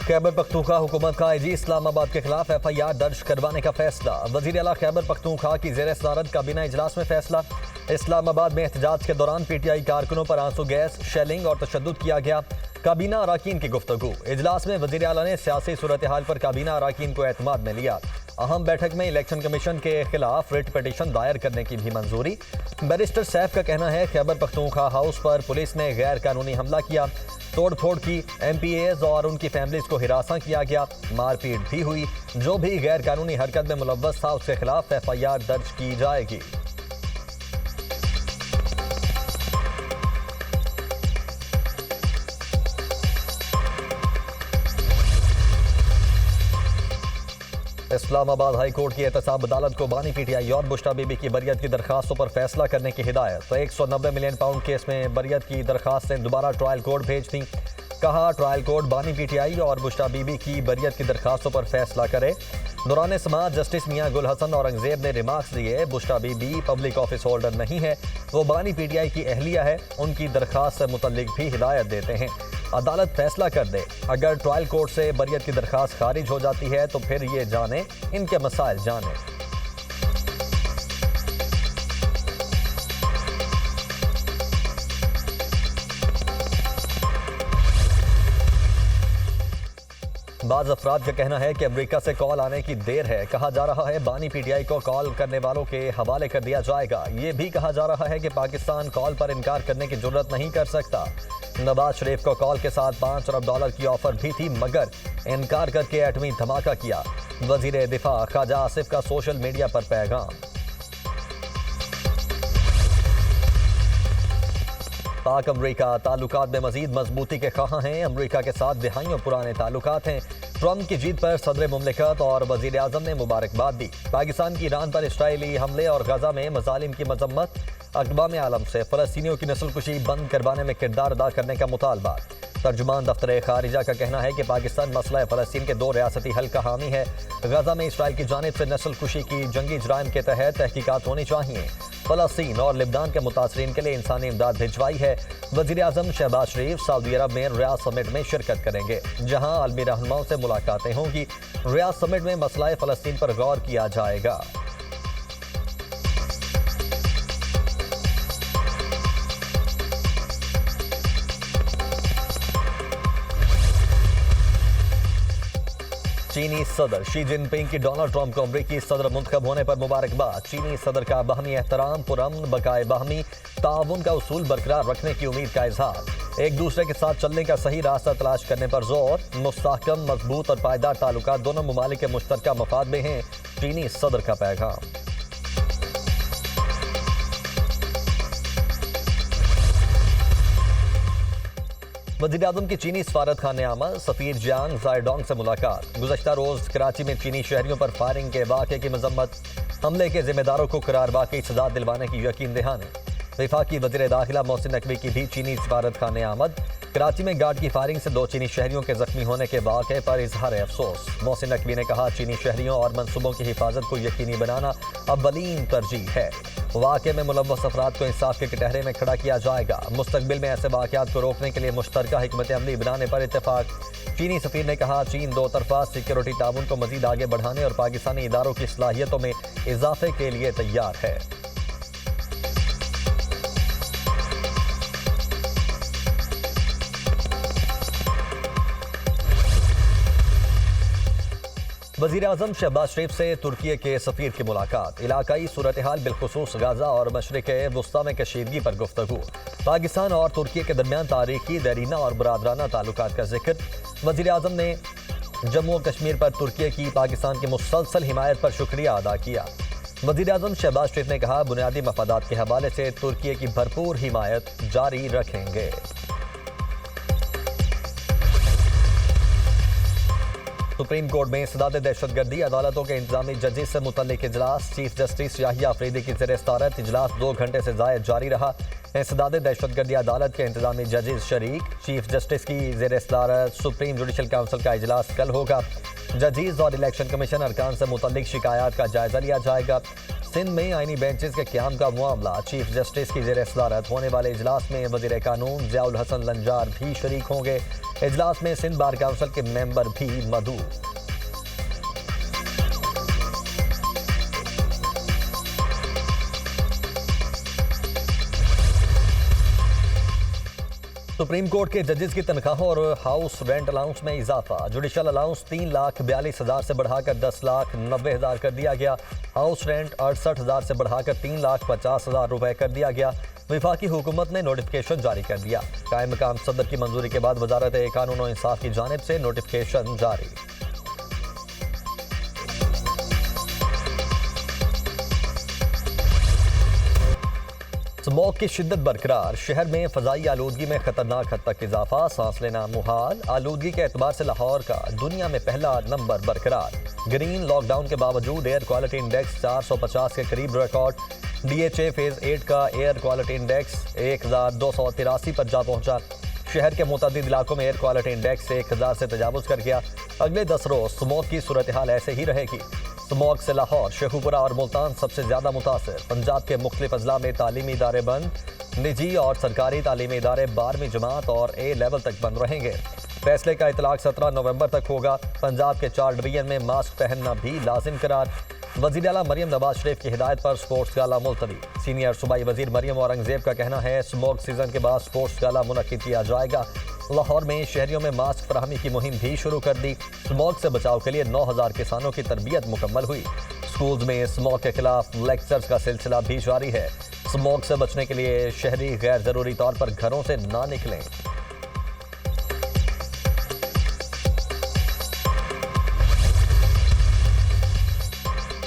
खैबर पख्तूनख्वा हुकूमत का आईजी इस्लामाबाद के खिलाफ FIR दर्ज करवाने का फैसला। वजीर आला खैबर पख्तूनख्वा की जेर सदारत काबीना इजलास में फैसला। इस्लामाबाद में एहतजाज के दौरान PTI कारकुनों पर आंसू गैस, शेलिंग और तशद्दुद किया गया। काबीना अराकीन की गुफ्तगू। इजलास में वजीर आला ने सियासी सूरत हाल पर काबीना अराकीन को एतमाद में लिया। अहम बैठक में इलेक्शन कमीशन के खिलाफ रिट पिटीशन दायर करने की भी मंजूरी। बैरिस्टर सैफ का कहना है खैबर पख्तूनख्वा हाउस पर पुलिस ने गैर कानूनी हमला किया, तोड़ फोड़ की, MPAs और उनकी फैमिलीज को हिरासा किया गया, मारपीट भी हुई। जो भी गैर कानूनी हरकत में मुलव्वस था उसके खिलाफ FIR दर्ज की जाएगी। इस्लामाबाद हाई कोर्ट की एहतसाब अदालत को बानी PTI और बुश्रा बीबी की बरियत की दरखास्तों पर फैसला करने की हिदायत। तो 190 मिलियन पाउंड केस में बरियत की दरखास्तें दोबारा ट्रायल कोर्ट भेज दी। कहा ट्रायल कोर्ट बानी PTI और बुश्रा बीबी की बरियत की दरखास्तों पर फैसला करे। दौरान समाअत जस्टिस मियां गुल हसन औरंगजेब ने रिमार्क्स दिए, बुश्रा बीबी पब्लिक ऑफिस होल्डर नहीं है, वो बानी PTI की अहलिया है, उनकी दरखास्त से मुतल्लिक भी हिदायत देते हैं। अदालत फैसला कर दे। अगर ट्रायल कोर्ट से बरियत की दरखास्त खारिज हो जाती है तो फिर ये जाने, इनके मसाइल जाने। बाज़ अफराद का कहना है कि अमेरिका से कॉल आने की देर है। कहा जा रहा है बानी PTI को कॉल करने वालों के हवाले कर दिया जाएगा। ये भी कहा जा रहा है कि पाकिस्तान कॉल पर इनकार करने की जुर्रत नहीं कर सकता। नवाज शरीफ को कॉल के साथ $5 अरब की ऑफर भी थी, मगर इनकार करके एटमी धमाका किया। वजीर दिफा ख्वाजा आसिफ का सोशल मीडिया पर पैगाम। पाक अमरीका ताल्लुकात में मजीद मजबूती के ख्वाह हैं। अमरीका के साथ दहाइयों पुराने ताल्लुकात हैं। ट्रंप की जीत पर सदर मुमलिकत और वजीर आजम ने मुबारकबाद दी। पाकिस्तान की ईरान पर इसराइली हमले और गजा में मजालिम की मजम्मत। अक़वाम आलम से फ़लस्तीनियों की नस्लकुशी बंद करवाने में किरदार अदा करने का मुतालबा। तर्जुमान दफ्तर खारिजा का कहना है कि पाकिस्तान मसला फ़लस्तीन के 2 रियासती हल का हामी है। गजा में इसराइल की जानिब से नस्लकुशी की जंगी जराइम के तहत तहकीकात होनी चाहिए। फ़लस्तीन और लिबनान के मुतासरीन के लिए इंसानी इमदाद भिजवाई है। वज़ीर आज़म शहबाज शरीफ सऊदी अरब में रियाद समिट में शिरकत करेंगे, जहाँ आलमी रहनुमाओं से मुलाकातें होंगी। रियाद समिट में मसला फ़लस्तीन पर गौर किया जाएगा। चीनी सदर शी जिनपिंग की डोनाल्ड ट्रंप को अमरीकी सदर मुंतखब होने पर मुबारकबाद। चीनी सदर का बाहमी एहतराम, पुरअमन, बकाए बाहमी ताउन का उसूल बरकरार रखने की उम्मीद का इजहार। एक दूसरे के साथ चलने का सही रास्ता तलाश करने पर जोर। मुस्तहकम, मजबूत और पायदार ताल्लुकात दोनों ममालिक के मुश्तरका मफाद में हैं। चीनी सदर का पैगाम। वज़ीर आज़म की चीनी सफारत खाने आमद सफ़ीर जियांग जायडोंग से मुलाकात। गुज़श्ता रोज़ कराची में चीनी शहरियों पर फायरिंग के वाक़े की मजम्मत। हमले के जिम्मेदारों को करार वाकई सजा दिलवाने की यकीन दहानी। वफाकी वज़ीर दाखिला मोहसिन नकवी की भी चीनी सफारत खाने आमद। कराची में गार्ड की फायरिंग से 2 चीनी शहरियों के जख्मी होने के वाक़े पर इजहार अफसोस। मोहसिन नकवी ने कहा चीनी शहरियों और मनसूबों की हिफाजत को यकीनी बनाना अव्वलीन तरजीह है। वाक़े में मुलव्वस अफराद को इंसाफ के कटहरे में खड़ा किया जाएगा। मुस्तकबिल में ऐसे वाक़यात को रोकने के लिए मुश्तरका हिकमत अमली बनाने पर इत्तेफाक। चीनी सफ़ीर ने कहा चीन 2 तरफा सिक्योरिटी ताउन को मजीद आगे बढ़ाने और पाकिस्तानी इदारों की सलाहियतों में इजाफे के लिए तैयार है। वज़ीर आज़म शहबाज शरीफ से तुर्की के सफ़ीर की मुलाकात। इलाकाई सूरत हाल बिलखुसूस गाज़ा और मशरिक़ वुस्ता में कशीदगी पर गुफ्तगू। पाकिस्तान और तुर्की के दरमियान तारीखी, देरीना और बरादराना ताल्लुकात का जिक्र। वज़ीर आज़म ने जम्मू और कश्मीर पर तुर्की की पाकिस्तान की मुसलसल हिमायत पर शुक्रिया अदा किया। वज़ीर आज़म शहबाज शरीफ ने कहा बुनियादी मफादात के हवाले से तुर्की की भरपूर हिमायत जारी रखेंगे। सुप्रीम कोर्ट में सदाद दहशतगर्दी अदालतों के इंतजामी जजेस से मुतल्लिक इजलास। चीफ जस्टिस याहिया अफरीदी की ज़ेर सदारत इजलास 2 घंटे से ज़ायद जारी रहा। सदाद दहशतगर्दी अदालत के इंतजामी जजेस शरीक। चीफ जस्टिस की ज़ेर सदारत सुप्रीम जुडिशल काउंसिल का इजलास कल होगा। जजेस और इलेक्शन कमीशन अरकान से मुतल्लिक शिकायत का जायजा लिया जाएगा। सिंध में आईनी बेंचेस के क्याम का मामला। चीफ जस्टिस की जेर सदारत होने वाले इजलास में वजीर कानून ज़ियाउल हसन लंजार भी शरीक होंगे। इजलास में सिंध बार काउंसिल के मेंबर भी मौजूद। सुप्रीम कोर्ट के जजेस की तनख्वाहों और हाउस रेंट अलाउंस में इजाफा। जुडिशल अलाउंस 3,42,000 से बढ़ाकर 10,90,000 कर दिया गया। हाउस रेंट 68,000 से बढ़ाकर 3,50,000 रुपए कर दिया गया। वफाकी हुकूमत ने नोटिफिकेशन जारी कर दिया। कायम मकाम सदर की मंजूरी के बाद वजारत कानून और इंसाफ की जानिब से नोटिफिकेशन जारी। स्मॉग की शिद्दत बरकरार। शहर में फजाई आलूदगी में खतरनाक हद तक इजाफा। सांस लेना मुहाल। आलूदगी के एतबार से लाहौर का दुनिया में पहला नंबर बरकरार। ग्रीन लॉकडाउन के बावजूद एयर क्वालिटी इंडेक्स 450 के करीब रिकॉर्ड। DHA फेज 8 का एयर क्वालिटी इंडेक्स 1283 पर जा पहुंचा। शहर के मुतअद्दिद इलाकों में एयर क्वालिटी इंडेक्स 1000 से तजावुज कर गया। अगले 10 रोज स्मॉग की सूरत हाल ऐसे ही रहेगी। स्मॉग से लाहौर, शेखुपुरा और मुल्तान सबसे ज्यादा मुतासर। पंजाब के मुख्तलिफ अजला में तालीमी इदारे बंद। निजी और सरकारी तालीमी इदारे 12वीं जमात और A लेवल तक बंद रहेंगे। फैसले का इतलाक 17 नवंबर तक होगा। पंजाब के 4 डिवीजन में मास्क पहनना भी लाजिम करार। वज़ीर आला मरियम नवाज शरीफ की हिदायत पर स्पोर्ट्स गाला मुलतवी। सीनियर सूबाई वजीर मरियम औरंगजेब का कहना है स्मॉग सीजन के बाद स्पोर्ट्स गाला मुनक्किद किया जाएगा। लाहौर में शहरियों में मास्क फराहमी की मुहिम भी शुरू कर दी। स्मॉग से बचाव के लिए 9,000 किसानों की तरबियत मुकम्मल हुई। स्कूल्स में स्मॉग के खिलाफ लेक्चर्स का सिलसिला भी जारी है। स्मॉग से बचने के लिए शहरी गैर जरूरी तौर पर घरों से ना निकलें।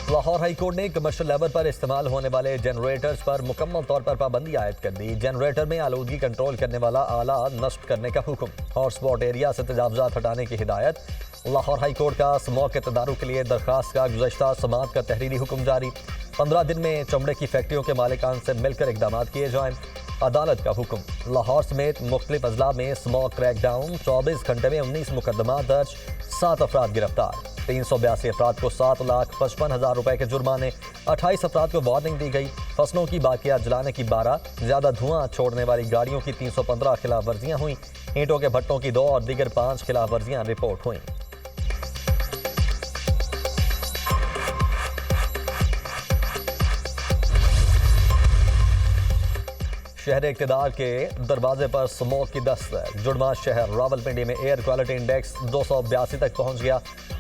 लाहौर हाई कोर्ट ने कमर्शियल लेवल पर इस्तेमाल होने वाले जनरेटर्स पर मुकम्मल तौर पर पाबंदी आयद कर दी। जनरेटर में आलूदगी कंट्रोल करने वाला आला नष्ट करने का हुक्म। हॉटस्पॉट एरिया से तजावुजात हटाने की हिदायत। लाहौर हाई कोर्ट का स्मॉग के तदारुक के लिए दरखास्त का गुज़श्ता समाअत का तहरीरी हुक्म जारी। 15 दिन में चमड़े की फैक्ट्रियों के मालिकान से मिलकर इकदाम किए जाएं। अदालत का हुक्म। लाहौर समेत मुख्तलिफ अजला में स्मॉग क्रैकडाउन। 24 घंटे में 19 मुकदमा दर्ज। 7 अफराद गिरफ्तार। 382 अफराद को 7,55,000 रुपए के जुर्माने। 28 अफराद को वार्निंग दी गई। फसलों की बाकियात जलाने की 12, ज्यादा धुआं छोड़ने वाली गाड़ियों की 315 खिलाफ वर्जियां हुई। ईंटों के भट्टों की 2 और दीगर 5 खिलाफ वर्जियां रिपोर्ट हुई। शहर इक़्तिदार के दरवाजे पर स्मॉग की दस्तक। जुड़वा शहर रावलपिंडी में एयर क्वालिटी इंडेक्स 282 तक पहुंच गया।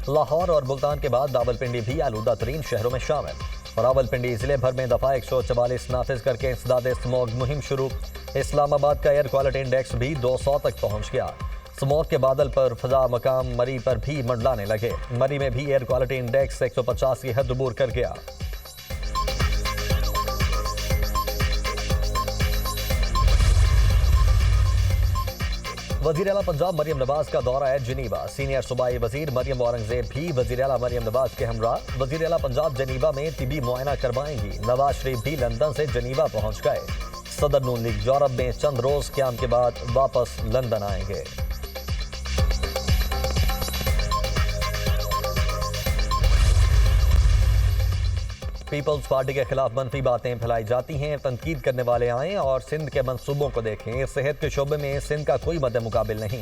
लाहौर और मुल्तान के बाद रावलपिंडी भी आलूदा तरीन शहरों में शामिल। रावलपिंडी जिले भर में दफा 144 नाफिज करके इंसदाद स्मॉग मुहिम शुरू। इस्लामाबाद का एयर क्वालिटी इंडेक्स भी 200 तक पहुंच गया। स्मॉग के बादल पर फजा मकाम मरी पर भी मंडलाने लगे। मरी में भी एयर क्वालिटी इंडेक्स 150 की हद अबूर कर गया। वज़ीर आला पंजाब मरियम नवाज का दौरा है जिनीवा। सीनियर सूबाई वजीर मरियम औरंगजेब भी वज़ीर आला मरियम नवाज के हमरा। वज़ीर आला पंजाब जिनीवा में तिबी मुआयना करवाएंगी। नवाज शरीफ भी लंदन से जिनीवा पहुंच गए। सदर नून लीग यूरोप में चंद रोज क्याम के बाद वापस लंदन आएंगे। पीपल्स पार्टी के खिलाफ मनफी बातें फैलाई जाती हैं। तनकीद करने वाले आएँ और सिंध के मंसूबों को देखें। सेहत के शोबे में सिंध का कोई मद्दे मुकाबिल नहीं।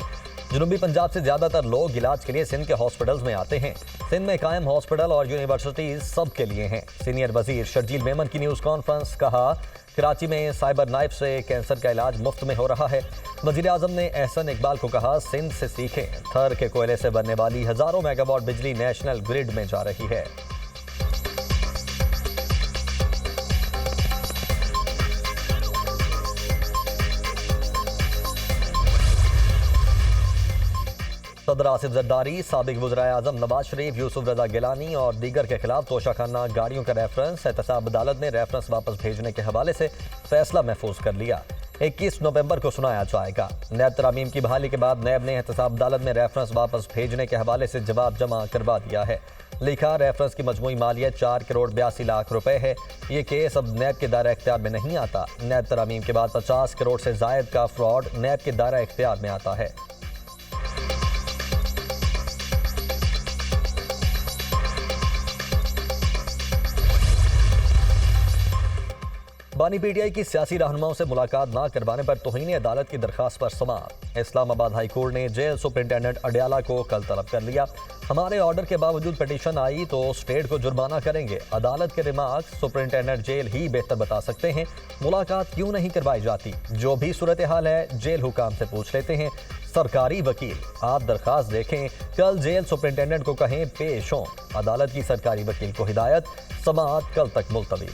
जनूबी पंजाब से ज्यादातर लोग इलाज के लिए सिंध के हॉस्पिटल्स में आते हैं। सिंध में कायम हॉस्पिटल और यूनिवर्सिटीज सबके लिए हैं। सीनियर वजीर शर्जील मेमन की न्यूज़ कॉन्फ्रेंस। कहा कराची में साइबर नाइफ से कैंसर का इलाज मुफ्त में हो रहा है। वजीर आजम ने एहसन इकबाल को कहा सिंध से सीखें। थर के कोयले से बनने वाली हजारों मेगावाट बिजली नेशनल ग्रिड में जा रही है। सदर आसिफ जरदारी, साबिक वज़ीर आज़म नवाज शरीफ, यूसुफ रजा गिलानी और दीगर के खिलाफ तोशाखाना गाड़ियों का रेफरेंस। एहतसाब अदालत ने रेफरेंस वापस भेजने के हवाले से फैसला महफूज कर लिया। 21 नवंबर को सुनाया जाएगा। नैब तरामीम की बहाली के बाद नैब ने एहतसाब अदालत में रेफरेंस वापस भेजने के हवाले से जवाब जमा करवा दिया है। लिखा रेफरेंस की मजमूई मालियत 4 करोड़ 82 लाख रुपए है। ये केस अब नैब के दायरा इख्तियार में नहीं आता। नैब तरामीम के बाद 50 करोड़ से जायद का फ्रॉड नैब के दायरा इख्तियार में आता है। बानी पीटीआई की सियासी रहनुमाओं से मुलाकात न करवाने पर तौहीन अदालत की दरखास्त पर समाअत। इस्लामाबाद हाई कोर्ट ने जेल सुपरिंटेंडेंट अडयाला को कल तलब कर लिया। हमारे ऑर्डर के बावजूद पिटीशन आई तो स्टेट को जुर्माना करेंगे। अदालत के रिमार्क्स सुपरिंटेंडेंट जेल ही बेहतर बता सकते हैं। मुलाकात क्यों नहीं करवाई जाती? जो भी सूरत हाल है जेल हुकाम से पूछ लेते हैं। सरकारी वकील, आप दरखास्त देखें, कल जेल सुपरिंटेंडेंट को कहें पेश हों। अदालत की सरकारी वकील को हिदायत, समाअत कल तक मुलतवी।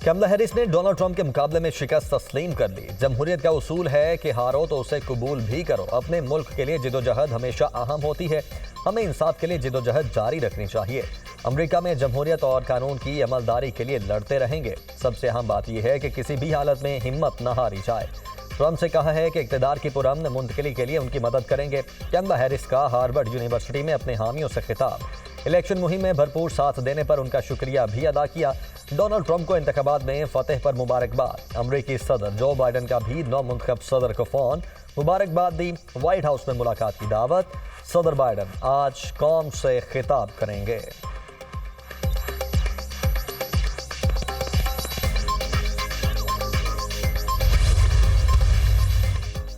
कमला हैरिस ने डोनाल्ड ट्रंप के मुकाबले में शिकस्त तस्लीम कर ली। जमहूरियत का उसूल है कि हारो तो उसे कबूल भी करो। अपने मुल्क के लिए जिदोजहद हमेशा अहम होती है। हमें इंसाफ के लिए जिदोजहद जारी रखनी चाहिए। अमेरिका में जमहूरियत और कानून की अमलदारी के लिए लड़ते रहेंगे। सबसे अहम बात यह है कि किसी भी हालत में हिम्मत न हारी जाए। ट्रंप से कहा है कि इक़्तिदार की पुरअमन मुंतकिली के लिए उनकी मदद करेंगे। कमला हैरिस का हार्वर्ड यूनिवर्सिटी में अपने हामियों से खिताब। इलेक्शन मुहिम में भरपूर साथ देने पर उनका शुक्रिया भी अदा किया। डोनाल्ड ट्रंप को इंतखाबात में फतेह पर मुबारकबाद। अमरीकी सदर जो बाइडन का भी नौ मुंतखब सदर को फोन, मुबारकबाद दी। व्हाइट हाउस में मुलाकात की दावत। सदर बाइडन आज कौम से खिताब करेंगे।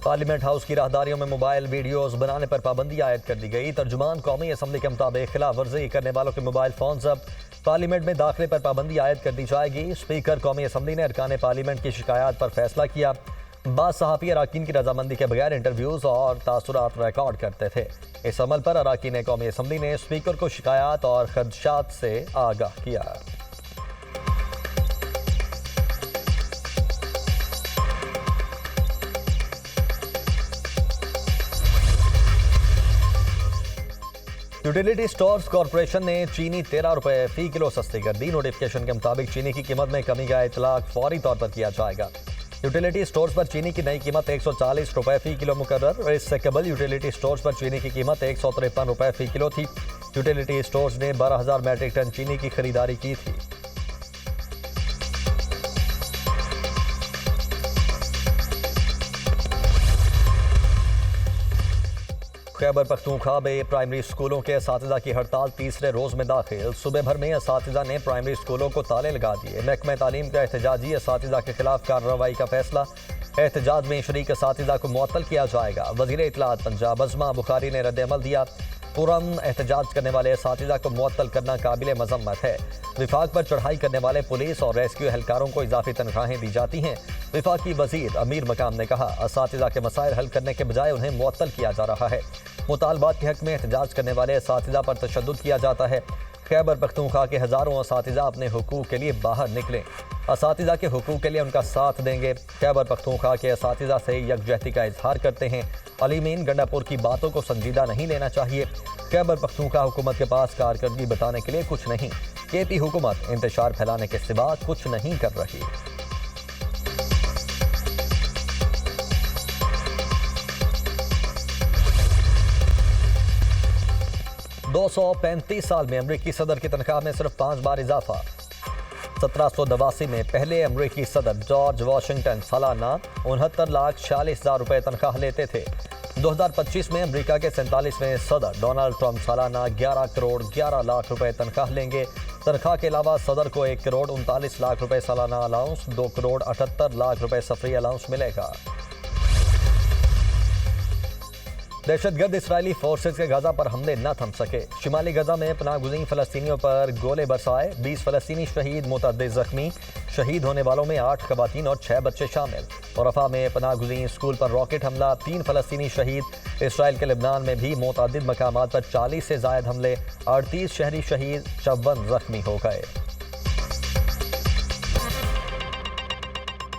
पार्लियामेंट हाउस की राहदारियों में मोबाइल वीडियोस बनाने पर पाबंदी आयद कर दी गई। तर्जुमान कौमी असम्बली के मुताबिक खिलाफ वर्जी करने वालों के मोबाइल फोन जब्त। पार्लियामेंट में दाखिले पर पाबंदी आयद कर दी जाएगी। स्पीकर कौमी असम्बली ने अरकान पार्लियामेंट की शिकायत पर फैसला किया। बाद सहाफ़ी अराकीन की रजामंदी के बगैर इंटरव्यूज और तासुरात रिकॉर्ड करते थे। इस अमल पर अराकीन कौमी असम्बली ने स्पीकर को शिकायत और खदशात से आगाह किया। यूटिलिटी स्टोर्स कॉरपोरेशन ने चीनी 13 रुपए फी किलो सस्ती कर दी। नोटिफिकेशन के मुताबिक चीनी की कीमत में कमी का इतलाक फौरी तौर पर किया जाएगा। यूटिलिटी स्टोर्स पर चीनी की नई कीमत 140 रुपए फी किलो मुकर्रर। इससे कबल यूटिलिटी स्टोर्स पर चीनी की कीमत 153 रुपए फी किलो थी। यूटिलिटी स्टोर्स ने 12,000 मैट्रिक टन चीनी की खरीदारी की थी। खैबर पख्तूनख्वा में प्राइमरी स्कूलों के असातिज़ा की हड़ताल तीसरे रोज में दाखिल। सुबह भर में असातिज़ा ने प्राइमरी स्कूलों को ताले लगा दिए। महकमा तालीम का एहतजाजी असातिज़ा के खिलाफ कार्रवाई का फैसला। एहतजाज में शरीक असातिज़ा को मुअत्तल किया जाएगा। वज़ीर इत्तलात पंजाब अज़मा बुखारी ने रद्द-ए-अमल दिया। पुरअमन एहतजाज करने वाले असातिज़ा को मुअत्तल करना काबिल मज़म्मत है। विफाक पर चढ़ाई करने वाले पुलिस और रेस्क्यू एहलकारों को इजाफी तनख्वाहें दी जाती हैं। विफाकी वज़ीर अमीर मकाम ने कहा, असातिज़ा के मसाइल हल करने के बजाय उन्हें मुअत्तल किया जा रहा है। मुतालबात के हक में एहतजाज करने वाले असातिज़ा पर तशद्दुद किया जाता है। खैबर पख्तूनख्वा के हज़ारों असातिज़ा अपने हुकूक के लिए बाहर निकले। असातिज़ा के हुकूक के लिए उनका साथ देंगे। खैबर पख्तूनख्वा के असातिज़ा से यकजहती का इजहार करते हैं। अलीमीन गंडापुर की बातों को संजीदा नहीं लेना चाहिए। खैबर पख्तूनख्वा हुकूमत के पास कारकर्दगी बताने के लिए कुछ नहीं। केपी हुकूमत इंतशार फैलाने के सिवा कुछ नहीं कर रही। 235 साल में अमरीकी सदर की तनख्वाह में सिर्फ 5 बार इजाफा। 1782 में पहले अमरीकी सदर जॉर्ज वाशिंगटन सालाना 69,46,000 रुपए तनख्वाह लेते थे। 2025 में अमेरिका के 47वें सदर डोनाल्ड ट्रंप सालाना 11 करोड़ 11 लाख रुपए तनख्वाह लेंगे। तनख्वाह के अलावा सदर को 1 करोड़ 39 लाख रुपए सालाना अलाउंस, 2 करोड़ 78 लाख रुपए सफरी अलाउंस मिलेगा। दहशतगर्द इसराइली फोर्सेज के गजा पर हमले न थम सके। शिमाली गजा में पनाहगुज़ीन फ़लस्तीनियों पर गोले बरसाए। 20 फ़लस्तीनी शहीद, मुतअद्दिद ज़ख्मी। शहीद होने वालों में 8 ख़वातीन और 6 बच्चे शामिल। और रफ़ा में पनाहगुज़ीन स्कूल पर रॉकेट हमला, 3 फ़लस्तीनी शहीद। इसराइल के लेबनान में भी मुतअद्दिद मकामात पर 40 से ज़ायद हमले, 38 शहरी शहीद, 54 ज़ख्मी हो गए।